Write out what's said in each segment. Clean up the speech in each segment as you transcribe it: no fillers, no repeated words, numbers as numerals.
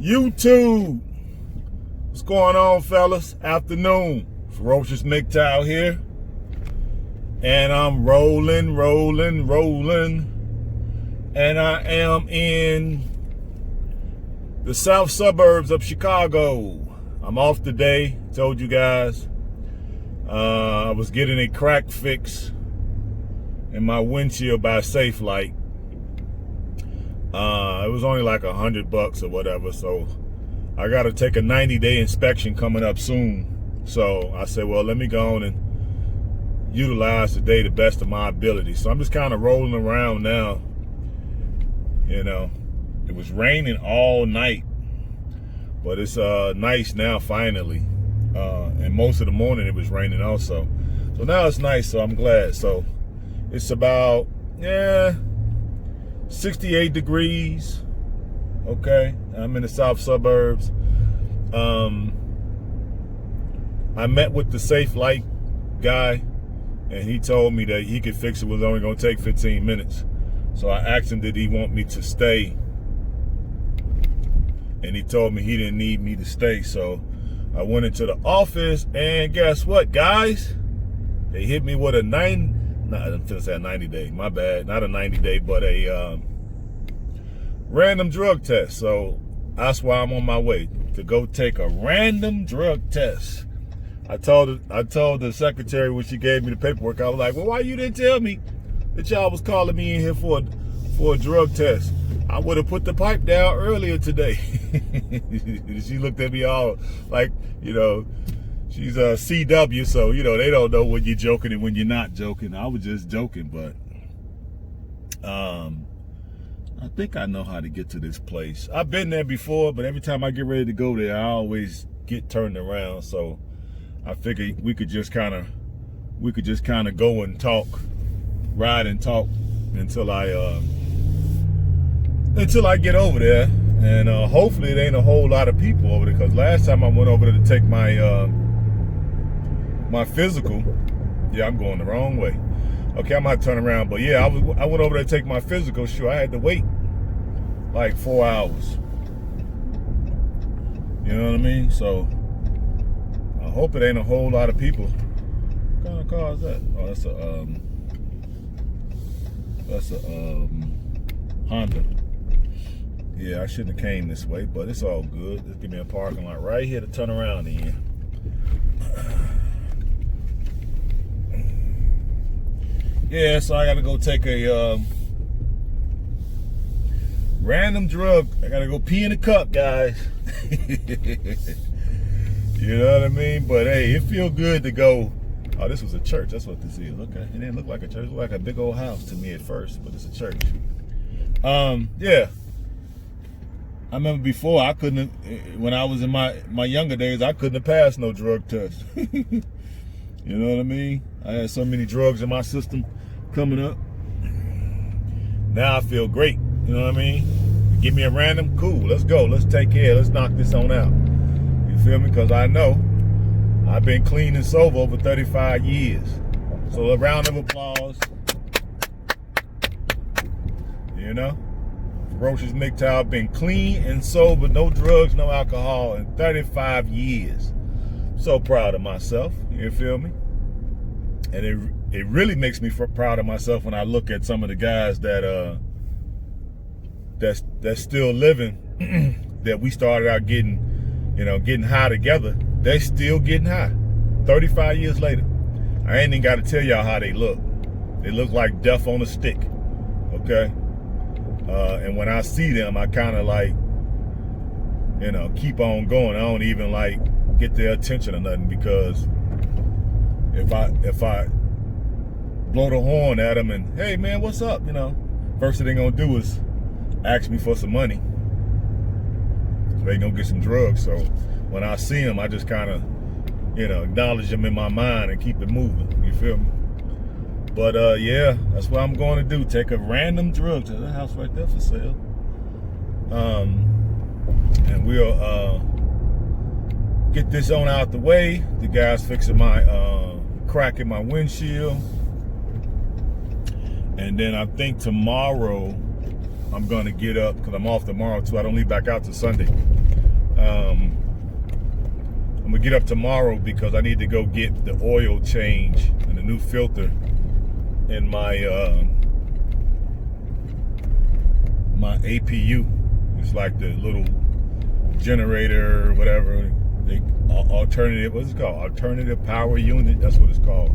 YouTube. What's going on, fellas? Afternoon. Ferocious Mgtow here. And I'm rolling. And I am in the south suburbs of Chicago. I'm off today. Told you guys. I was getting a crack fix in my windshield by Safe Light. It was only like $100 or whatever, so I got to take a 90-day inspection coming up soon. So I said, well, let me go on and utilize the day the best of my ability. So I'm just kind of rolling around now. You know, it was raining all night, but it's nice now finally. And most of the morning it was raining also. So now it's nice, so I'm glad. So it's about, 68 degrees. Okay, I'm in the south suburbs. I met with the Safe Light guy, and he told me that he could fix it. It was only going to take 15 minutes. So I asked him, did he want me to stay? And he told me he didn't need me to stay. So I went into the office, and guess what, guys? They hit me with a 90-day, my bad. Not a 90-day, but a random drug test. So that's why I'm on my way to go take a random drug test. I told the secretary when she gave me the paperwork, I was like, well, why you didn't tell me that y'all was calling me in here for a drug test? I would have put the pipe down earlier today. She looked at me all like, you know, she's a CW, so, you know, they don't know when you're joking and when you're not joking. I was just joking, but I think I know how to get to this place. I've been there before, but every time I get ready to go there, I always get turned around. So I figured we could just kind of go and talk, ride and talk until I get over there. And hopefully it ain't a whole lot of people over there, because last time I went over there to take my my physical, I'm going the wrong way. Okay, I'm gonna turn around, but yeah, I went over there to take my physical. Sure, I had to wait like 4 hours. You know what I mean? So I hope it ain't a whole lot of people. What kind of car is that? Oh, that's a Honda. Yeah, I shouldn't have came this way, but it's all good. Just give me a parking lot right here to turn around in. Yeah, so I gotta go take a random drug. I gotta go pee in a cup, guys. You know what I mean? But hey, it feels good to go. Oh, this was a church. That's what this is. Okay, it didn't look like a church. It looked like a big old house to me at first, but it's a church. Yeah. I remember before I couldn't, when I was in my younger days, I couldn't have passed no drug test. You know what I mean? I had so many drugs in my system coming up. Now I feel great. You know what I mean? Give me a random, cool, let's go. Let's take care. Let's knock this on out. You feel me? Because I know I've been clean and sober over 35 years. So a round of applause. You know? Ferocious Mgtow, been clean and sober, no drugs, no alcohol in 35 years. So proud of myself. You feel me? And it really makes me proud of myself when I look at some of the guys that's still living, that we started out getting high together. They still getting high 35 years later. I ain't even got to tell y'all how they look. They look like death on a stick. Okay? And when I see them, I kind of like, you know, keep on going. I don't even like get their attention or nothing, because if I blow the horn at them and, hey man, what's up? You know, first thing they're gonna do is ask me for some money. So they gonna get some drugs. So when I see them, I just kind of, you know, acknowledge them in my mind and keep it moving. You feel me? But yeah, that's what I'm going to do. Take a random drug to the house right there for sale. And we'll get this on out the way. The guy's fixing my crack in my windshield. And then I think tomorrow I'm gonna get up, because I'm off tomorrow too. I don't leave back out till Sunday. I'm gonna get up tomorrow because I need to go get the oil change and the new filter in my my APU. It's like the little generator or whatever. Alternative, what's it called? Alternative power unit. That's what it's called.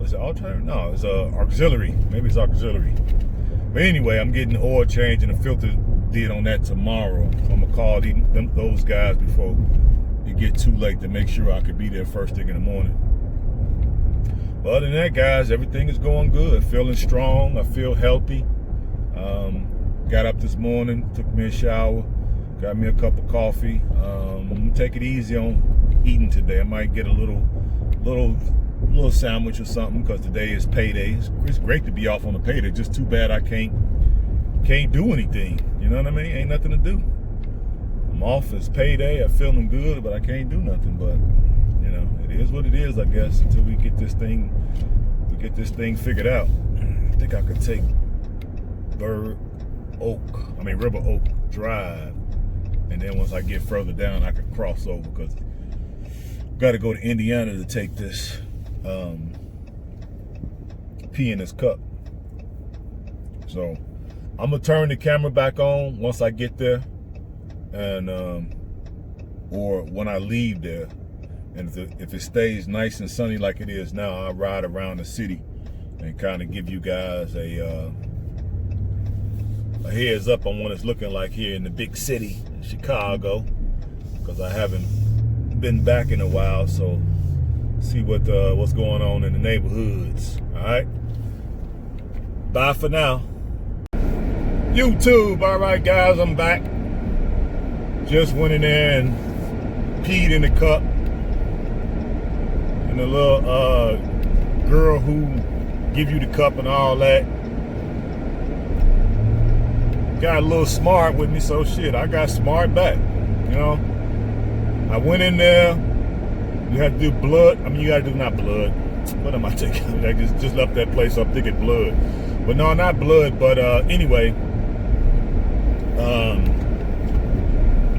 Was it alternative? No, it's auxiliary. Maybe it's auxiliary. But anyway, I'm getting the oil change and the filter did on that tomorrow. So I'm gonna call those guys before it get too late to make sure I could be there first thing in the morning. But other than that, guys, everything is going good. Feeling strong. I feel healthy. Got up this morning, took me a shower, got me a cup of coffee. I'm gonna take it easy on eating today. I might get a little sandwich or something because today is payday. It's great to be off on a payday. Just too bad I can't do anything. You know what I mean? Ain't nothing to do. I'm off. It's payday. I'm feeling good, but I can't do nothing. But you know, it is what it is, I guess. Until we get this thing figured out. I think I could take River Oak Drive, and then once I get further down, I could cross over because got to go to Indiana to take this pee in this cup. So I'm gonna turn the camera back on once I get there, and or when I leave there. And if it stays nice and sunny like it is now, I'll ride around the city and kind of give you guys a heads up on what it's looking like here in the big city, Chicago, because I haven't been back in a while. So see what's going on in the neighborhoods. All right. Bye for now. YouTube. All right, guys, I'm back. Just went in there and peed in the cup. And the little girl who give you the cup and all that got a little smart with me, so shit, I got smart back. You know, I went in there. You had to do blood. I mean, you got to do not blood. What am I taking? I just left that place, so I'm thinking blood. But no, not blood. But anyway,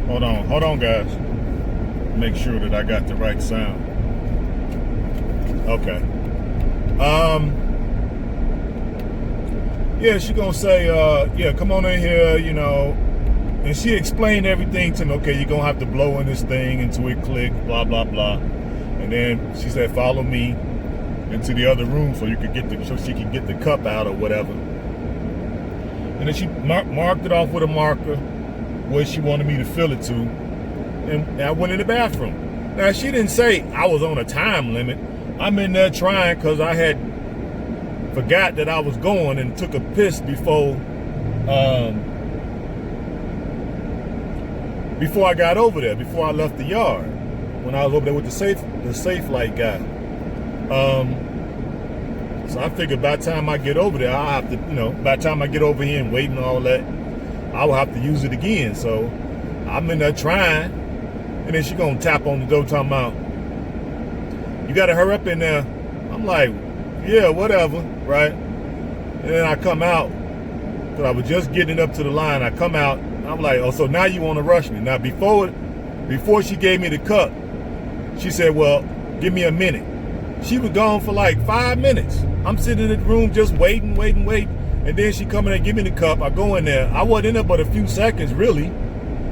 hold on, guys. Make sure that I got the right sound. Okay. Yeah, she gonna say, yeah, come on in here, you know. And she explained everything to me. Okay, you're gonna have to blow in this thing until it click, blah, blah, blah. And then she said, follow me into the other room so you could so she could get the cup out or whatever. And then she marked it off with a marker where she wanted me to fill it to. And I went in the bathroom. Now, she didn't say I was on a time limit. I'm in there trying because I had forgot that I was going and took a piss before I got over there, before I left the yard, when I was over there with the safe light guy. So I figured by the time I get over there, I'll have to, you know, by the time I get over here and wait and all that, I will have to use it again. So I'm in there trying, and then she gonna tap on the door talking about, you gotta hurry up in there. I'm like, yeah, whatever, right? And then I come out, because I was just getting up to the line. I come out, I'm like, oh, so now you want to rush me. Now, before she gave me the cup, she said, well, give me a minute. She was gone for like 5 minutes. I'm sitting in the room just waiting. And then she come in and give me the cup. I go in there. I wasn't in there but a few seconds, really.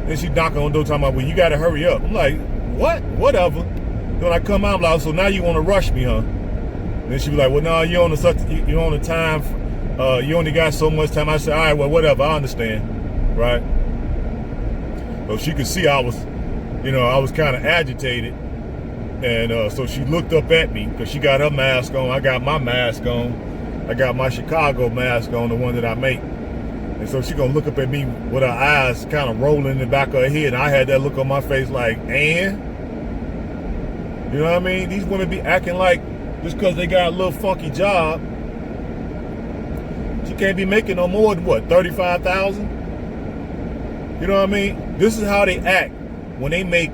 Then she knocking on the door talking about, well, you got to hurry up. I'm like, what? Whatever. Then I come out, I'm like, so now you want to rush me, huh? Then she was like, well, no, you're on the time. You only got so much time. I said, all right, well, whatever. I understand. Right? So she could see I was kind of agitated. And so she looked up at me because she got her mask on. I got my mask on. I got my Chicago mask on, the one that I make. And so she gonna look up at me with her eyes kind of rolling in the back of her head. And I had that look on my face like, and? You know what I mean? These women be acting like just because they got a little funky job, she can't be making no more than what, $35,000? You know what I mean? This is how they act when they make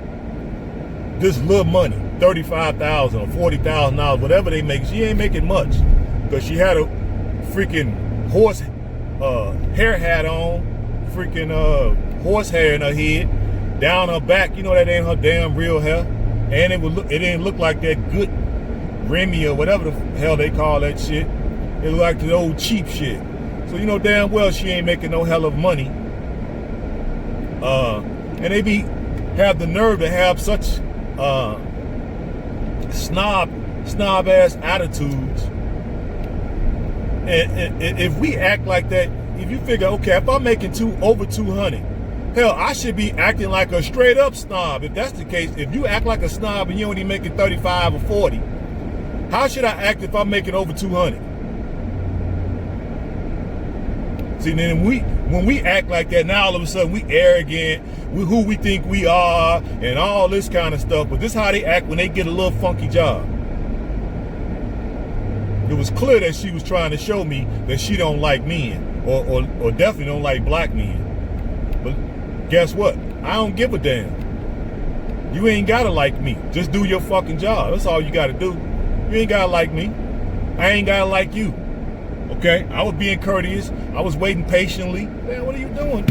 this little money, $35,000 or $40,000, whatever they make. She ain't making much because she had a freaking hair hat on, freaking horse hair in her head, down her back, you know that ain't her damn real hair. And it didn't look like that good Remy or whatever the hell they call that shit. It looked like the old cheap shit. So you know damn well she ain't making no hell of money. And they have the nerve to have such snob ass attitudes. And if we act like that, if you figure, okay, if I'm making over 200, hell, I should be acting like a straight up snob. If that's the case, if you act like a snob and you only making 35 or 40, how should I act if I'm making over 200? See, then when we act like that, now all of a sudden we arrogant, we who we think we are, and all this kind of stuff. But this is how they act when they get a little funky job. It was clear that she was trying to show me that she don't like men, or definitely don't like black men. But guess what? I don't give a damn. You ain't gotta like me. Just do your fucking job. That's all you gotta do. You ain't gotta like me. I ain't gotta like you. Okay? I was being courteous. I was waiting patiently. Man, what are you doing?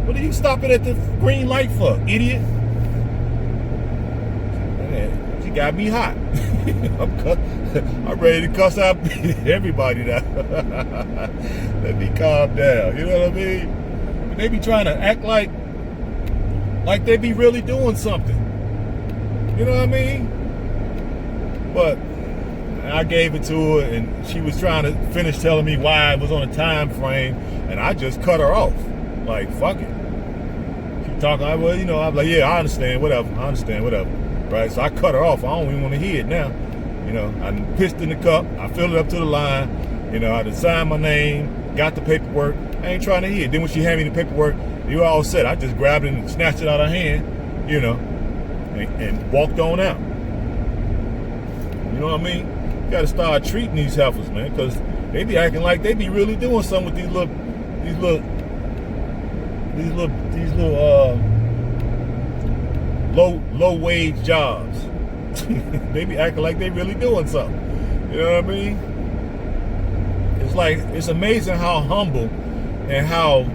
What are you stopping at the green light for, idiot? Man, she got me hot. I'm ready to cuss out everybody now. Let me calm down. You know what I mean? But they be trying to act like they be really doing something. You know what I mean? But I gave it to her, and she was trying to finish telling me why it was on a time frame, and I just cut her off. Like, fuck it. She talking, well, you know, I'm like, yeah, I understand, whatever. Right? So I cut her off. I don't even want to hear it now. You know, I pissed in the cup. I filled it up to the line. You know, I signed my name, got the paperwork. I ain't trying to hear it. Then when she handed me the paperwork, you all set. I just grabbed it and snatched it out of her hand, you know, and walked on out. You know what I mean? You got to start treating these heifers, man, because they be acting like they be really doing something with these little low wage jobs. They be acting like they really doing something. You know what I mean? It's amazing how humble and how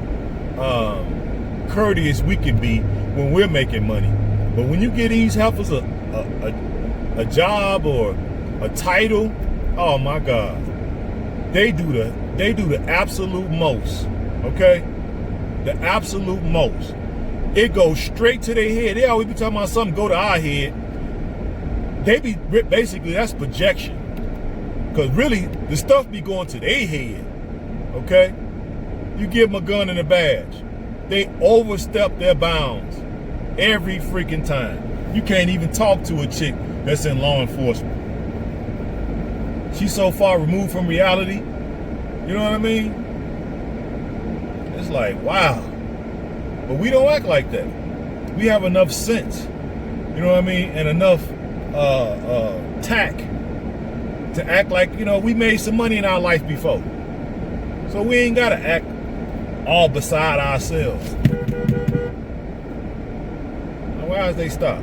courteous we can be when we're making money. But when you give these heifers a job or a title, oh my God, they do the absolute most. Okay, the absolute most. It goes straight to their head. They always be talking about something go to our head. They be basically, that's projection, because really the stuff be going to their head. Okay, you give them a gun and a badge, they overstep their bounds every freaking time. You can't even talk to a chick that's in law enforcement. She's so far removed from reality. You know what I mean? It's like, wow. But we don't act like that. We have enough sense, you know what I mean, and enough tact to act like, you know, we made some money in our life before. So we ain't gotta act all beside ourselves. Now, why does they stop?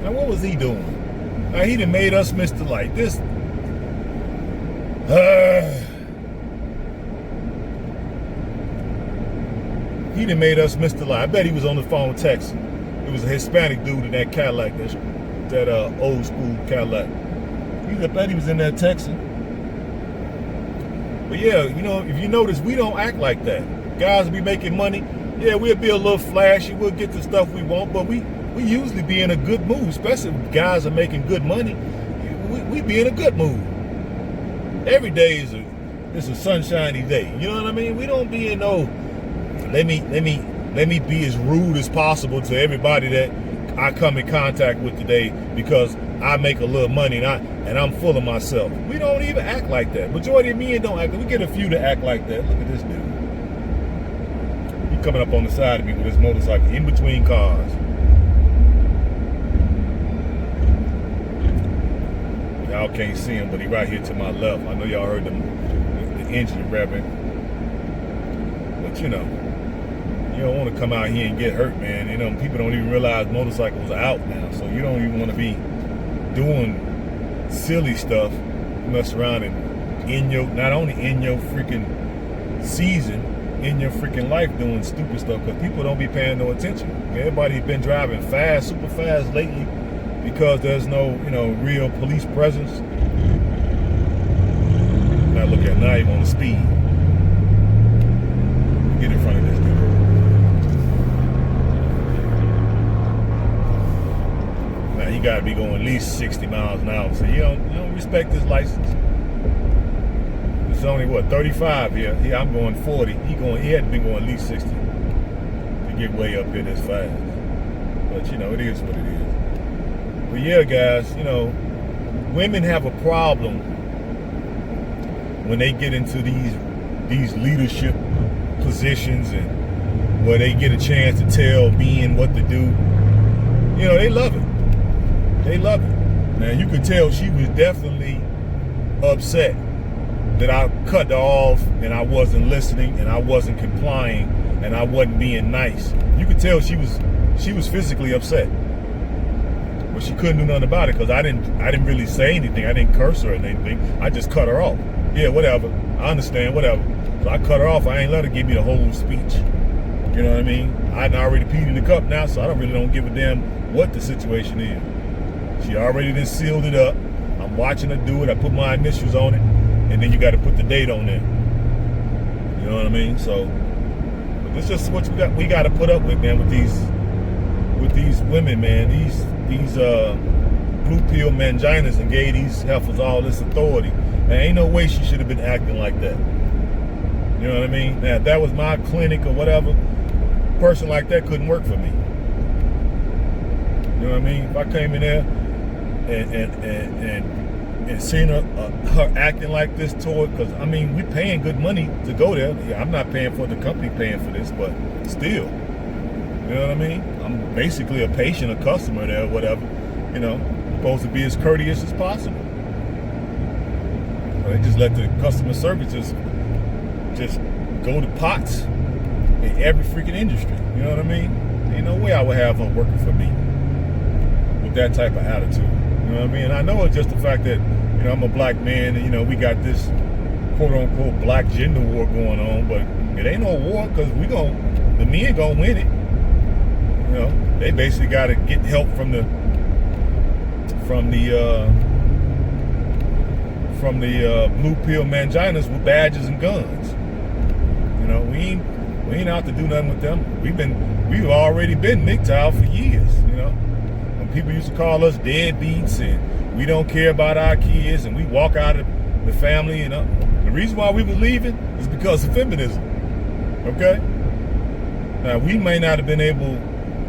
Now, what was he doing? Now, he done made us Mr. Light. This, he done made us Mr. Light. I bet he was on the phone texting. It was a Hispanic dude in that Cadillac, that old school Cadillac. I bet he was in there texting. But yeah, you know, if you notice, we don't act like that. Guys be making money. Yeah, we'll be a little flashy. We'll get the stuff we want, but we usually be in a good mood, especially if guys are making good money. We be in a good mood. Every day is a sunshiny day. You know what I mean? We don't be in no, let me be as rude as possible to everybody that I come in contact with today because I make a little money and I'm full of myself. We don't even act like that. Majority of men don't act. We get a few to act like that. Look at this dude. He coming up on the side of me with his motorcycle in between cars. Y'all can't see him, but he right here to my left. I know y'all heard the engine revving. But you know, you don't want to come out here and get hurt, man. You know, people don't even realize motorcycles are out now. So you don't even want to be doing silly stuff, mess around and not only in your freaking season, in your freaking life doing stupid stuff, because people don't be paying no attention. Everybody's been driving fast, super fast lately, because there's no, real police presence. Now look at, now you want to speed. Get in front of this dude. Now he got to be going at least 60 miles an hour, so you don't respect his license. It's only what, 35 here. Yeah, I'm going 40. He had to be going at least 60 to get way up here this fast. But it is what it is. But yeah, guys, women have a problem when they get into these leadership positions and where they get a chance to tell men what to do. They love it. They love it. Now you could tell she was definitely upset that I cut her off and I wasn't listening and I wasn't complying and I wasn't being nice. You could tell she was physically upset, but she couldn't do nothing about it because I didn't really say anything. I didn't curse her or anything. I just cut her off. Yeah, whatever. I understand, whatever. So I cut her off. I ain't let her give me the whole speech. You know what I mean? I already peed in the cup now, so I don't give a damn what the situation is. She already done sealed it up. I'm watching her do it. I put my initials on it. And then you got to put the date on there. You know what I mean? So, but it's just what we got to put up with, man. With these women, man. These blue pill manginas and gave these heifers all this authority. There ain't no way she should have been acting like that. You know what I mean? Now, if that was my clinic or whatever, a person like that couldn't work for me. You know what I mean? If I came in there and seeing her acting like this toward, because we paying good money to go there. Yeah, I'm not paying for the company paying for this, but still, you know what I mean? I'm basically a patient, a customer there, whatever. Supposed to be as courteous as possible. But they just let the customer service just go to pots in every freaking industry. You know what I mean? Ain't no way I would have her working for me with that type of attitude. You know what I mean? And I know it's just the fact that, I'm a black man and, we got this quote-unquote black gender war going on, but it ain't no war because the men gonna win it. They basically got to get help from the blue pill manginas with badges and guns. We ain't out to do nothing with them. We've already been Mgtow for years, When people used to call us deadbeats and we don't care about our kids and we walk out of the family, The reason why we were leaving is because of feminism. Okay? Now, we may not have been able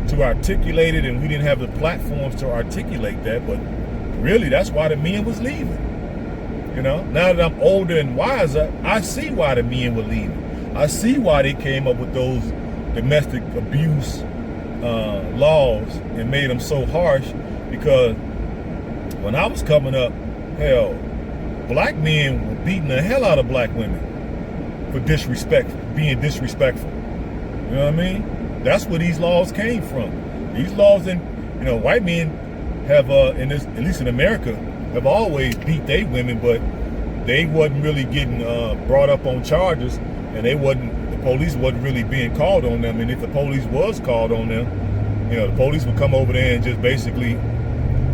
to articulate it and we didn't have the platforms to articulate that, but really that's why the men was leaving. Now that I'm older and wiser, I see why the men were leaving. I see why they came up with those domestic abuse laws and made them so harsh, because when I was coming up, hell, black men were beating the hell out of black women for being disrespectful. You know what I mean? That's where these laws came from. These laws, white men have, at least in America, have always beat their women, but they wasn't really getting brought up on charges, and the police wasn't really being called on them. And if the police was called on them, the police would come over there and just basically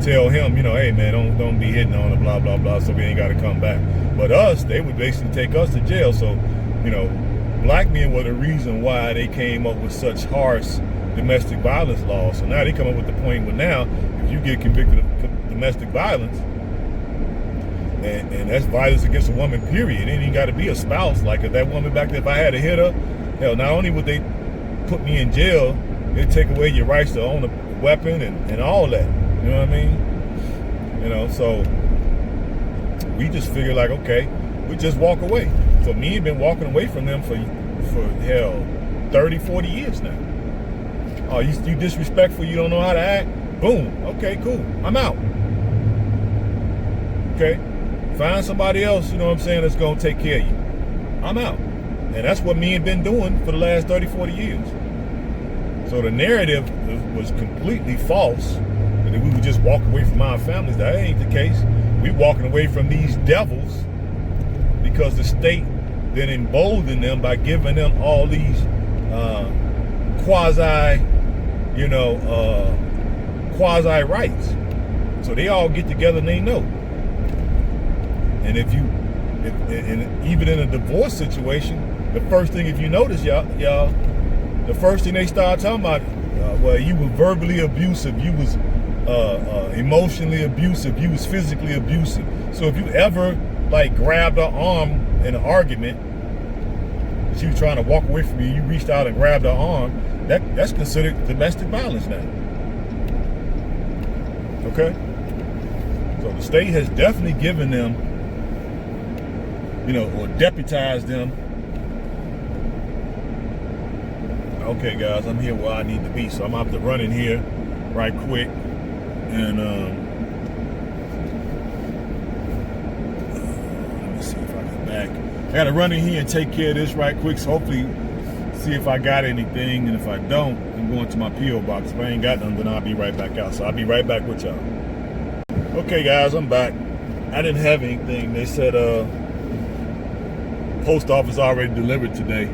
tell him, hey man, don't be hitting on her, blah blah blah, so we ain't got to come back. But us, they would basically take us to jail. So, black men were the reason why they came up with such harsh domestic violence laws. So now they come up with the point where now, if you get convicted of domestic violence, and that's violence against a woman, period. It ain't even got to be a spouse. Like if that woman back there, if I had to hit her, hell, not only would they put me in jail, they'd take away your rights to own a weapon and all that. You know what I mean? So we just figured like, okay, we just walk away. So me have been walking away from them for hell, 30, 40 years now. Oh, you disrespectful, you don't know how to act? Boom. Okay, cool. I'm out. Okay? Find somebody else, that's going to take care of you. I'm out. And that's what me have been doing for the last 30, 40 years. So the narrative was completely false, that we would just walk away from our families. That ain't the case. We walking away from these devils because the state then emboldened them by giving them all these quasi rights. So they all get together and they know. And and even in a divorce situation, the first thing, if you notice, y'all, the first thing they start talking about, well, you were verbally abusive, you was emotionally abusive, you was physically abusive. So if you ever like grabbed her arm in an argument, she was trying to walk away from you, you reached out and grabbed her arm, that's considered domestic violence now. Okay? So the state has definitely given them, or deputized them. Okay, guys, I'm here where I need to be, so I'm going to have to run in here right quick. And let me see if I get back. I got to run in here and take care of this right quick, so hopefully see if I got anything. And if I don't, I'm going to my P.O. box. If I ain't got nothing, then I'll be right back out. So I'll be right back with y'all. Okay, guys, I'm back. I didn't have anything. They said post office already delivered today.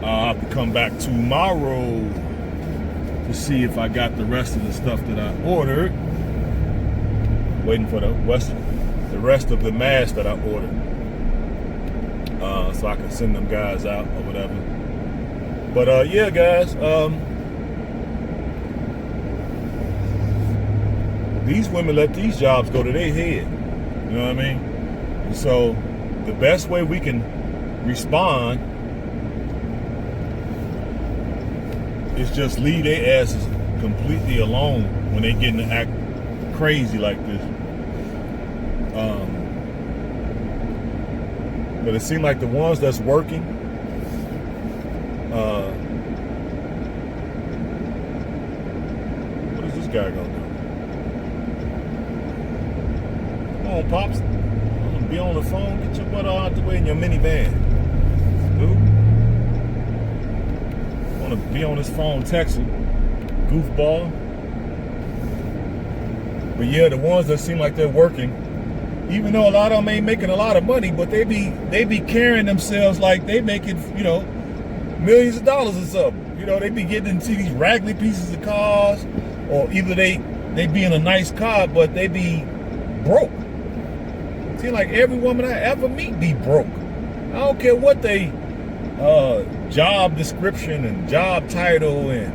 I'll have to come back tomorrow to see if I got the rest of the stuff that I ordered. Waiting for the rest of the masks that I ordered, so I can send them guys out or whatever. But yeah, guys, these women let these jobs go to their head. You know what I mean? And so the best way we can respond is just leave their asses completely alone when they getting to act crazy like this. But it seems like the ones that's working, what is this guy gonna do? Come on, Pops. I'm gonna be on the phone. Get your butt out the way in your minivan, dude. To be on his phone texting, goofball. But yeah, the ones that seem like they're working, even though a lot of them ain't making a lot of money, but they be carrying themselves like they making millions of dollars or something. They be getting into these raggedy pieces of cars, or either they be in a nice car, but they be broke. Seems like every woman I ever meet be broke. I don't care what they job description and job title and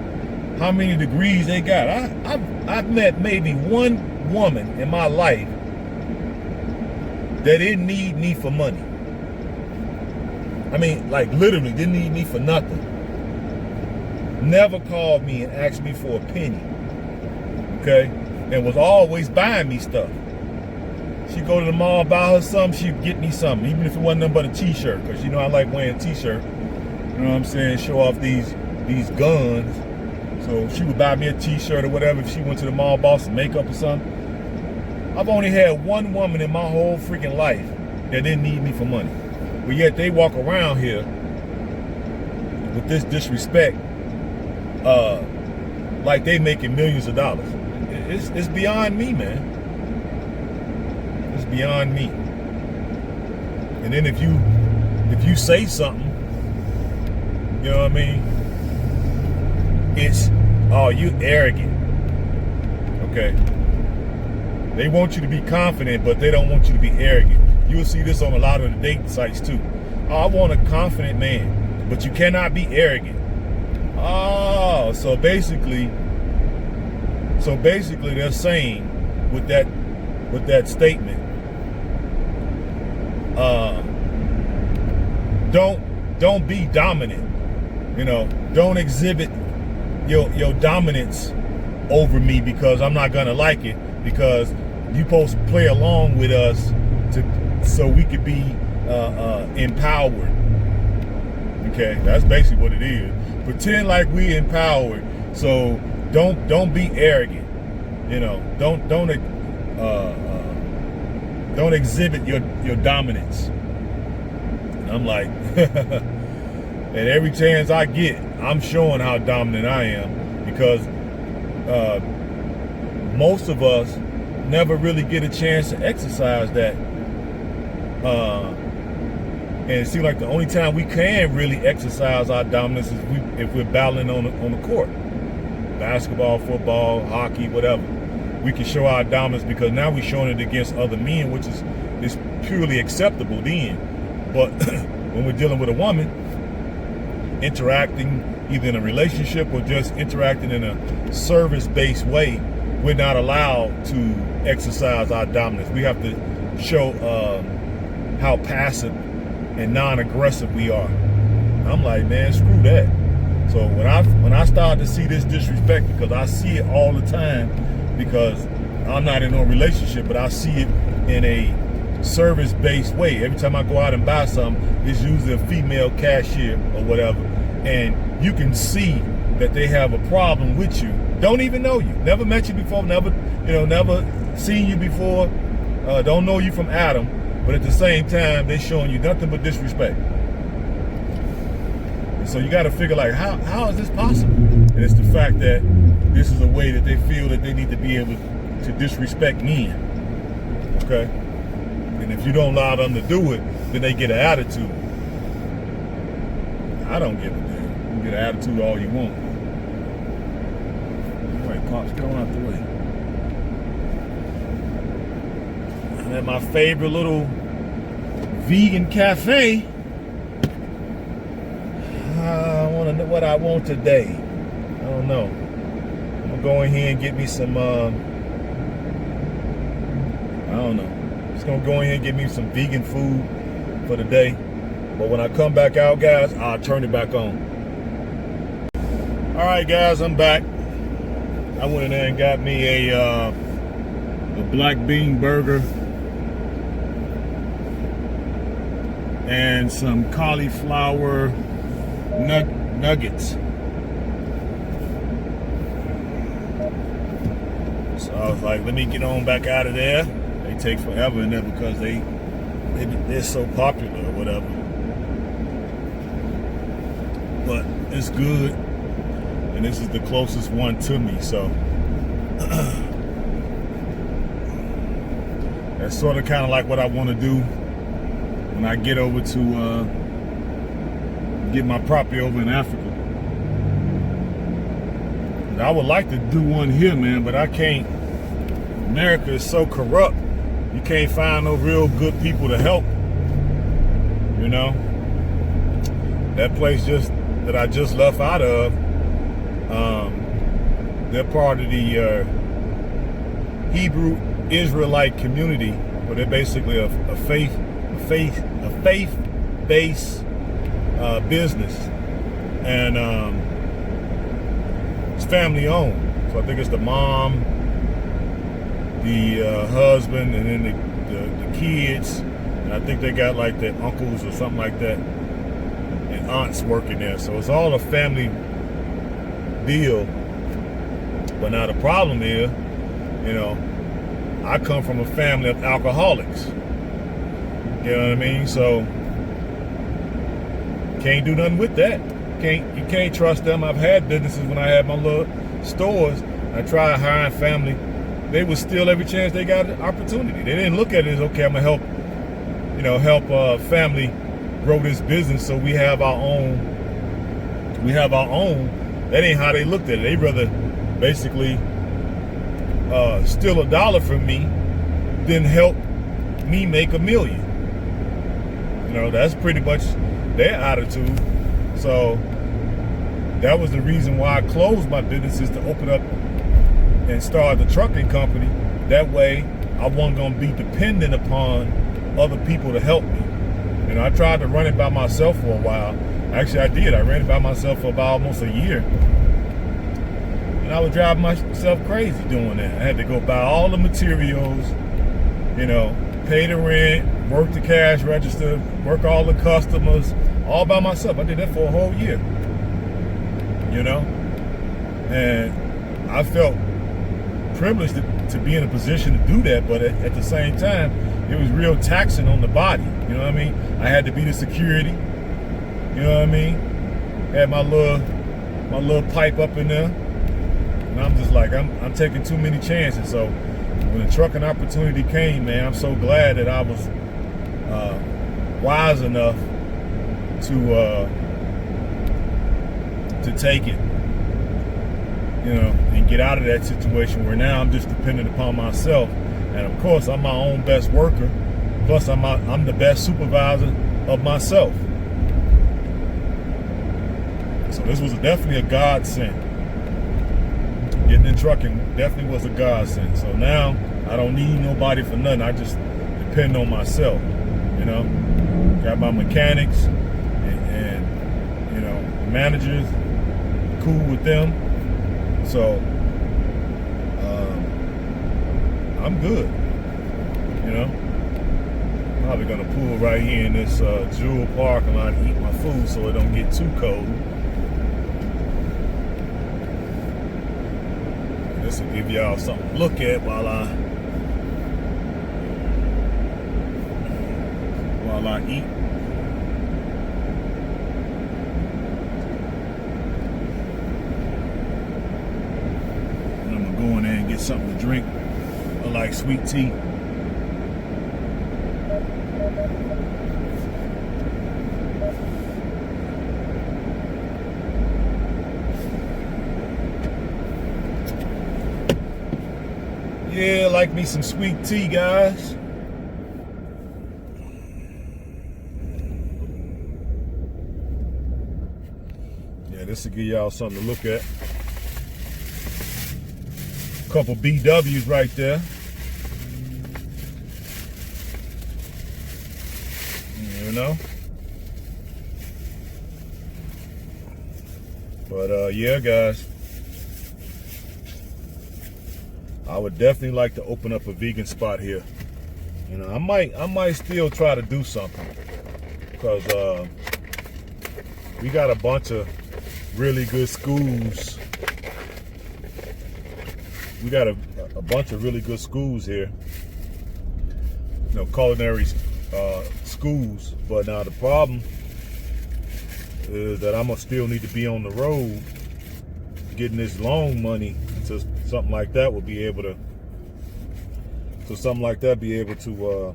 how many degrees they got. I've met maybe one woman in my life that didn't need me for money. I mean, like literally didn't need me for nothing. Never called me and asked me for a penny. Okay? And was always buying me stuff. She'd go to the mall, buy her something, she'd get me something, even if it wasn't nothing but a t-shirt, because I like wearing a t-shirt. You know what I'm saying? Show off these guns. So she would buy me a t-shirt or whatever if she went to the mall, bought some makeup or something. I've only had one woman in my whole freaking life that didn't need me for money. But yet they walk around here with this disrespect, like they making millions of dollars. It's beyond me, man. It's beyond me. And then if you say something, you know what I mean? It's, oh, you arrogant. Okay. They want you to be confident, but they don't want you to be arrogant. You'll see this on a lot of the dating sites too. Oh, I want a confident man, but you cannot be arrogant. Oh, so basically they're saying with that statement, don't be dominant. Don't exhibit your dominance over me, because I'm not gonna like it, because you supposed to play along with us so we could be empowered. Okay, that's basically what it is. Pretend like we empowered, so don't be arrogant. Don't exhibit your dominance. And I'm like, and every chance I get, I'm showing how dominant I am, because most of us never really get a chance to exercise that And it seems like the only time we can really exercise our dominance is if we're battling on the court. Basketball, football, hockey, whatever. We can show our dominance because now we're showing it against other men, which is purely acceptable then. But when we're dealing with a woman, interacting either in a relationship or just interacting in a service-based way, we're not allowed to exercise our dominance. We have to show how passive and non-aggressive we are. I'm like, man, screw that. So when I start to see this disrespect, because I see it all the time, because I'm not in no relationship, but I see it in a service-based way. Every time I go out and buy something, it's usually a female cashier or whatever, and you can see that they have a problem with you. Don't even know you, never met you before, never seen you before, don't know you from Adam, but at the same time, they're showing you nothing but disrespect. And so you got to figure, like, how is this possible? And it's the fact that this is a way that they feel that they need to be able to disrespect men. Okay? And if you don't allow them to do it, then they get an attitude. I don't give a damn. You can get an attitude all you want. All right, Pops, get on out the way. I'm at my favorite little vegan cafe. I want to know what I want today. I don't know. I'm going to go in here and get me some, I don't know. Just going to go in here and get me some vegan food for the day. But when I come back out, guys, I'll turn it back on. All right, guys, I'm back. I went in there and got me a black bean burger and some cauliflower nuggets. So I was like, let me get on back out of there. They take forever in there because they're so popular or whatever. But it's good, and this is the closest one to me, so that's sort of kind of like what I want to do when I get over to get my property over in Africa. And I would like to do one here, man, but I can't. America is so corrupt. You can't find no real good people to help. You know, that place that I just left out of, they're part of the Hebrew Israelite community, but they're basically a faith-based business, and it's family owned. So I think it's the mom, the husband, and then the kids, and I think they got like their uncles or something like that, and aunts working there. So it's all a family deal. But now the problem is, you know, I come from a family of alcoholics. You know what I mean? So can't do nothing with that. You can't trust them. I've had businesses when I had my little stores. I tried hiring family. They would steal every chance they got an opportunity. They didn't look at it as, okay, I'm gonna help family grow this business so we have our own. That ain't how they looked at it. They rather basically steal $1 from me than help me make $1 million. You know, that's pretty much their attitude. So that was the reason why I closed my business, is to open up and start the trucking company. That way I wasn't going to be dependent upon other people to help me. You know, I tried to run it by myself for a while. Actually, I did. I ran it by myself for about almost a year. And I was driving myself crazy doing that. I had to go buy all the materials, you know, pay the rent, work the cash register, work all the customers, all by myself. I did that for a whole year, you know? And I felt privileged to be in a position to do that, but at the same time, it was real taxing on the body, you know what I mean? I had to be the security, you know what I mean? Had my little pipe up in there, and I'm just like, I'm taking too many chances. So when the trucking opportunity came, man, I'm so glad that I wise enough to take it, and get out of that situation where now I'm just dependent upon myself. And of course, I'm my own best worker. Plus, I'm the best supervisor of myself. So this was definitely a godsend. Getting in trucking definitely was a godsend. So now I don't need nobody for nothing. I just depend on myself. Got my mechanics and managers, cool with them. So I'm good. Probably gonna pull right here in this Jewel parking lot and eat my food so it don't get too cold. This will give y'all something to look at while I eat. And I'm gonna go in there and get something to drink. I like sweet tea. Yeah, like me some sweet tea, guys. Yeah, this will give y'all something to look at. Couple BWs right there. But yeah, guys, I would definitely like to open up a vegan spot here. I might still try to do something, because we got a bunch of really good schools. We got a bunch of really good schools here, culinary schools. But now the problem is that I'm gonna still need to be on the road getting this loan money to something like that will be able to. So something like that be able to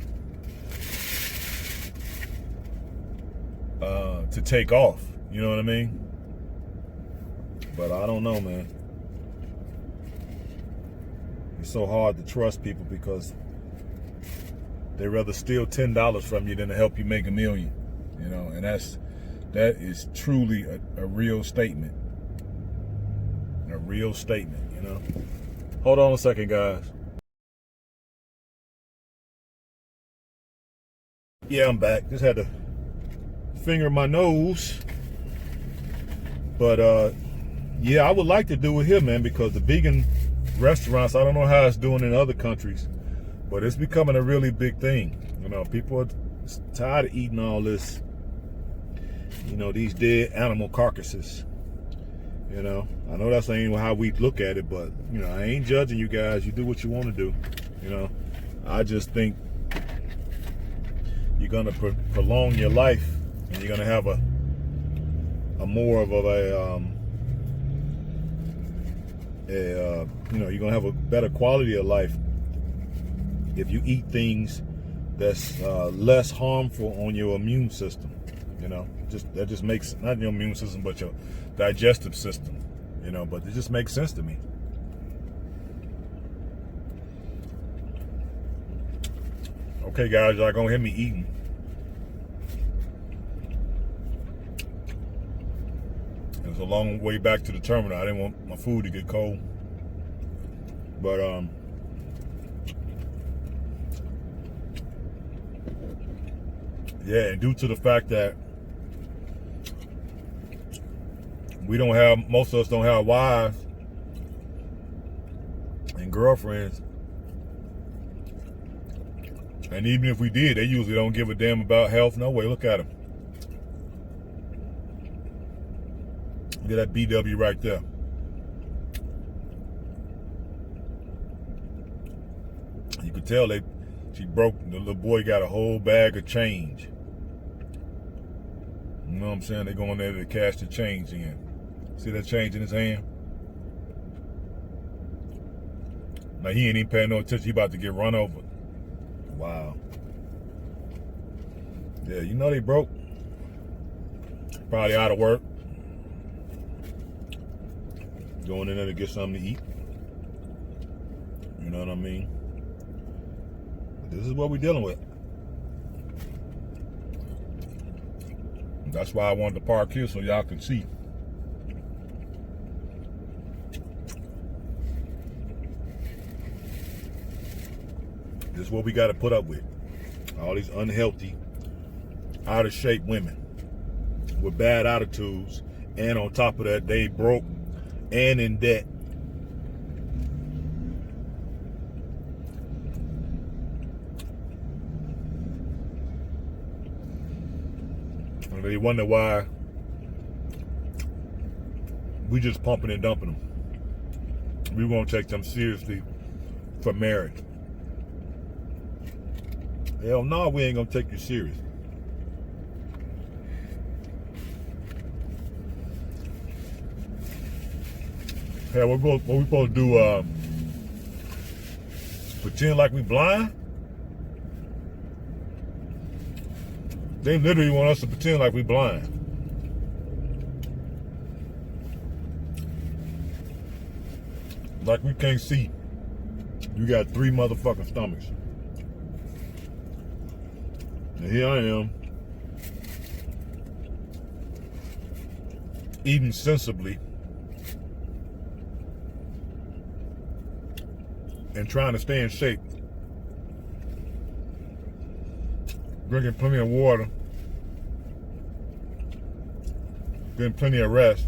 take off. You know what I mean? But I don't know, man. It's so hard to trust people because they rather steal $10 from you than to help you make $1 million. And that is truly a real statement. A real statement, Hold on a second, guys. Yeah, I'm back. Just had to finger my nose. But yeah, I would like to do it here, man, because the vegan restaurants, I don't know how it's doing in other countries, but it's becoming a really big thing. People are tired of eating all this, these dead animal carcasses. I know that's ain't how we look at it, but I ain't judging you guys. You do what you want to do. I just think you're gonna prolong your life, and you're gonna have a more of you're gonna have a better quality of life if you eat things that's less harmful on your immune system. That just makes, not your immune system, but your digestive system. But it just makes sense to me. Okay, guys, y'all gonna hear me eating. It was a long way back to the terminal. I didn't want my food to get cold. But yeah, and due to the fact that most of us don't have wives and girlfriends, and even if we did, they usually don't give a damn about health. No way. Look at them. Look at that BW right there. You could tell she broke. The little boy got a whole bag of change. You know what I'm saying? They go in there to cash the change in. See that change in his hand? Now he ain't even paying no attention. He about to get run over. Wow. Yeah, you know they broke. Probably out of work. Going in there to get something to eat. You know what I mean? This is what we're dealing with. That's why I wanted to park here so y'all can see. This is what we got to put up with. All these unhealthy, out of shape women with bad attitudes, and on top of that, they broke and in debt. And they wonder why we just pumping and dumping them. We won't take them seriously for marriage. Hell no, we ain't gonna take you serious. Hell, what we supposed to do? Pretend like we blind? They literally want us to pretend like we blind. Like we can't see. You got 3 motherfucking stomachs. And here I am, eating sensibly and trying to stay in shape. Drinking plenty of water, getting plenty of rest.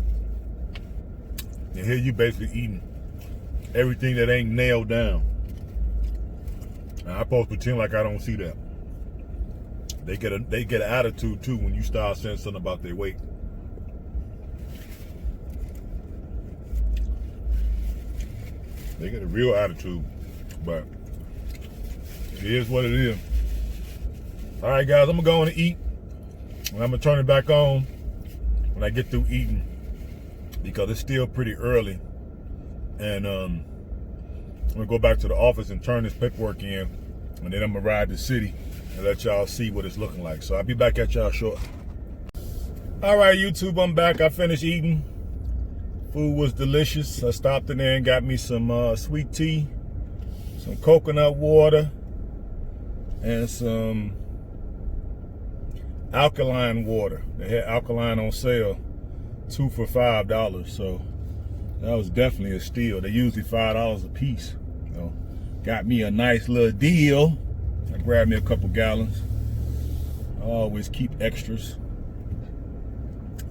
And here you basically eating everything that ain't nailed down. And I'm supposed to pretend like I don't see that. They get an attitude too when you start saying something about their weight. They get a real attitude, but it is what it is. All right, guys, I'm gonna go on and eat, and I'm gonna turn it back on when I get through eating because it's still pretty early, and I'm gonna go back to the office and turn this paperwork in, and then I'm gonna ride the city and let y'all see what it's looking like. So I'll be back at y'all short. All right, YouTube, I'm back. I finished eating. Food was delicious. I stopped in there and got me some sweet tea, some coconut water, and some alkaline water. They had alkaline on sale, 2 for $5. So that was definitely a steal. They're usually $5 a piece. So got me a nice little deal. I grabbed me a couple gallons. I always keep extras.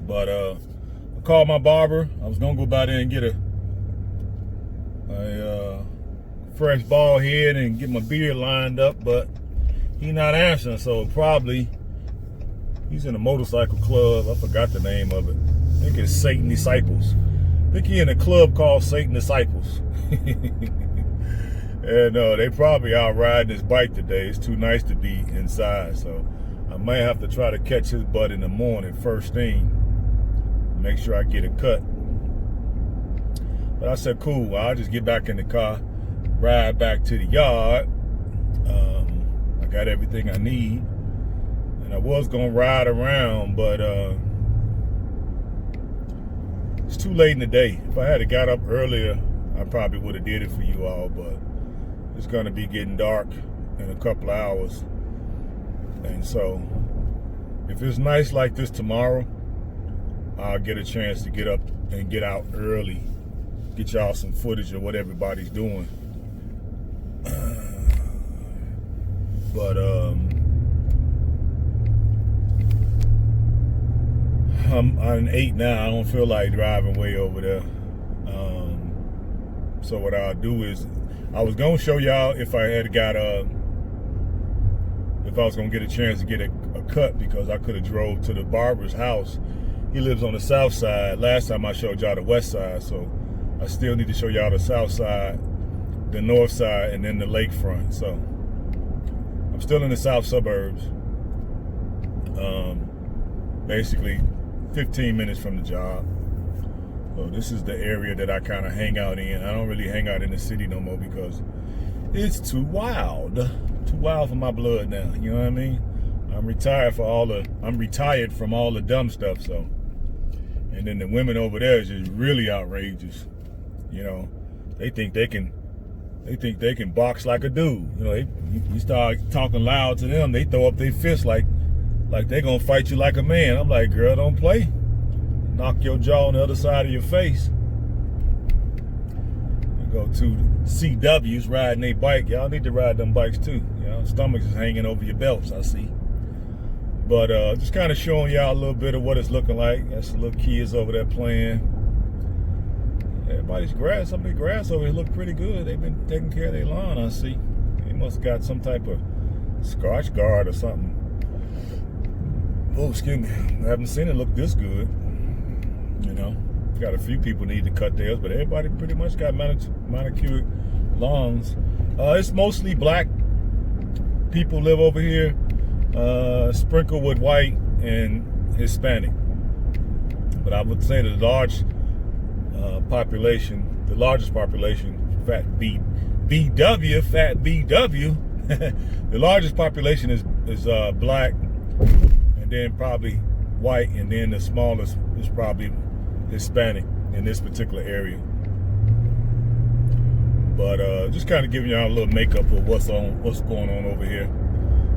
But I called my barber. I was gonna go by there and get a fresh bald head and get my beard lined up, but he's not answering, so probably he's in a motorcycle club. I forgot the name of it. I think it's Satan Disciples. I think he's in a club called Satan Disciples. And they probably out riding his bike today. It's too nice to be inside, so I might have to try to catch his butt in the morning first thing. Make sure I get it cut. But I said, cool, I'll just get back in the car, ride back to the yard. I got everything I need. And I was gonna ride around, but it's too late in the day. If I had got up earlier, I probably would have did it for you all, but it's gonna be getting dark in a couple of hours. And so if it's nice like this tomorrow, I'll get a chance to get up and get out early, get y'all some footage of what everybody's doing. But I'm on 8 now. I don't feel like driving way over there. So what I'll do is, I was gonna show y'all if I had got if I was gonna get a chance to get a cut, because I could have drove to the barber's house. He lives on the south side. Last time I showed y'all the west side, so I still need to show y'all the south side, the north side, and then the lakefront. So I'm still in the south suburbs. Basically 15 minutes from the job. So this is the area that I kind of hang out in. I don't really hang out in the city no more because it's too wild. Too wild for my blood now, you know what I mean? I I'm retired from all the dumb stuff. So, and then the women over there is just really outrageous. You know, they think they can box like a dude. You know, you start talking loud to them, they throw up their fists like they gonna fight you like a man. I'm like, girl, don't play. Knock your jaw on the other side of your face. You go to CWs riding their bike. Y'all need to ride them bikes too. You know, stomachs is hanging over your belts, I see. But just kind of showing y'all a little bit of what it's looking like. That's the little kids over there playing. Everybody's grass, some of the grass over here look pretty good. They've been taking care of their lawn, I see. They must have got some type of scotch guard or something. Oh, excuse me. I haven't seen it look this good. You know, got a few people need to cut theirs, but everybody pretty much got manicured lawns. It's mostly black people live over here, sprinkled with white and Hispanic. But I would say the largest population, fat BW, the largest population is black, and then probably white, and then the smallest is probably Hispanic in this particular area. But just kind of giving y'all a little makeup of what's going on over here.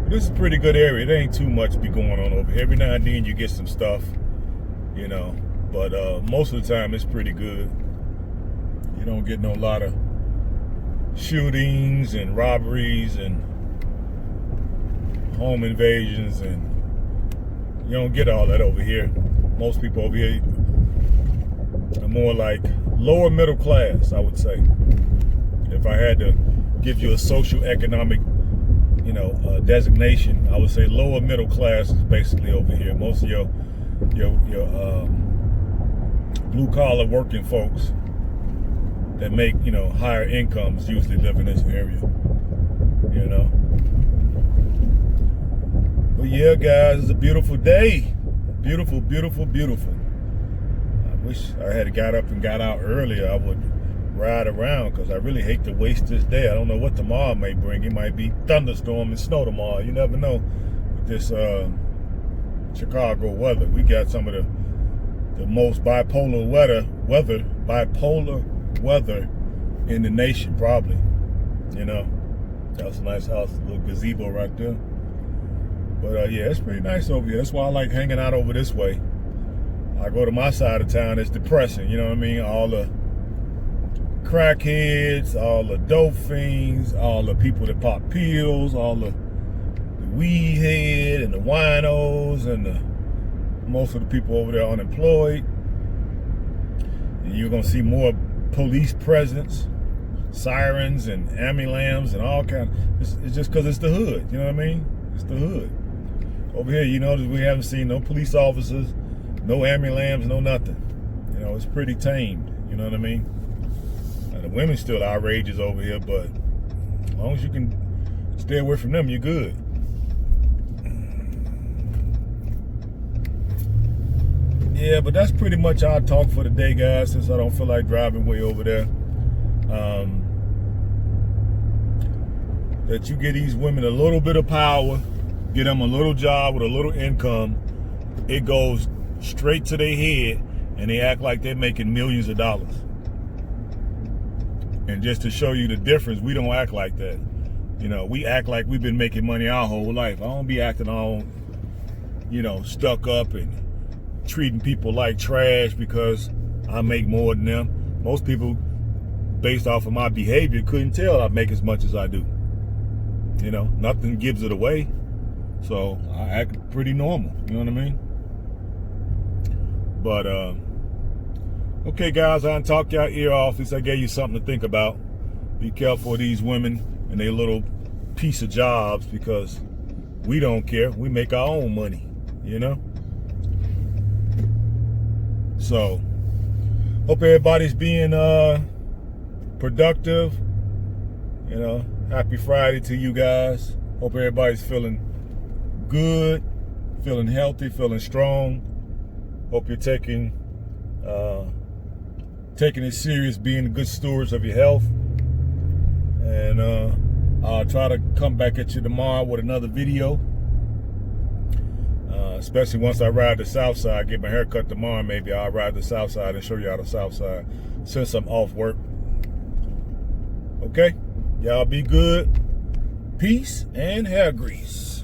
But this is a pretty good area. There ain't too much be going on over here. Every now and then you get some stuff, you know. But most of the time it's pretty good. You don't get no lot of shootings and robberies and home invasions, and you don't get all that over here. Most people over here are more like lower middle class, I would say. If I had to give you a social economic, you know, designation, I would say lower middle class is basically over here. Most of your blue collar working folks that make, you know, higher incomes usually live in this area, you know. But yeah, guys, it's a beautiful day. Beautiful, beautiful, beautiful. I wish I had got up and got out earlier. I would ride around, because I really hate to waste this day. I don't know what tomorrow may bring. It might be thunderstorm and snow tomorrow. You never know with this Chicago weather. We got some of the most bipolar weather in the nation, probably. You know, that's a nice house, a little gazebo right there. But yeah, it's pretty nice over here. That's why I like hanging out over this way. I go to my side of town, it's depressing. You know what I mean? All the crackheads, all the dope fiends, all the people that pop pills, all the weed head and the winos, and most of the people over there unemployed. And you're gonna see more police presence, sirens and ambulance and all kind. It's just because it's the hood. You know what I mean? It's the hood. Over here, you notice we haven't seen no police officers, no ambulance, no nothing. You know, it's pretty tamed. You know what I mean? Now, the women still outrageous over here, but as long as you can stay away from them, you're good. Yeah, but that's pretty much our talk for the day, guys, since I don't feel like driving way over there. That you get these women a little bit of power, get them a little job with a little income, it goes straight to their head, and they act like they're making millions of dollars. And just to show you the difference, we don't act like that. You know, we act like we've been making money our whole life. I don't be acting all, you know, stuck up and treating people like trash because I make more than them. Most people, based off of my behavior, couldn't tell I make as much as I do. You know, nothing gives it away. So I act pretty normal, you know what I mean? But okay, guys, I done talked y'all ear off. At least I gave you something to think about. Be careful of these women and their little piece of jobs, because we don't care. We make our own money, you know? So hope everybody's being productive. You know, happy Friday to you guys. Hope everybody's feeling good, feeling healthy, feeling strong. Hope you're taking it serious, being good stewards of your health. And I'll try to come back at you tomorrow with another video. Especially once I ride the south side, get my hair cut tomorrow, maybe I'll ride the south side and show y'all the south side since I'm off work. Okay? Y'all be good. Peace and hair grease.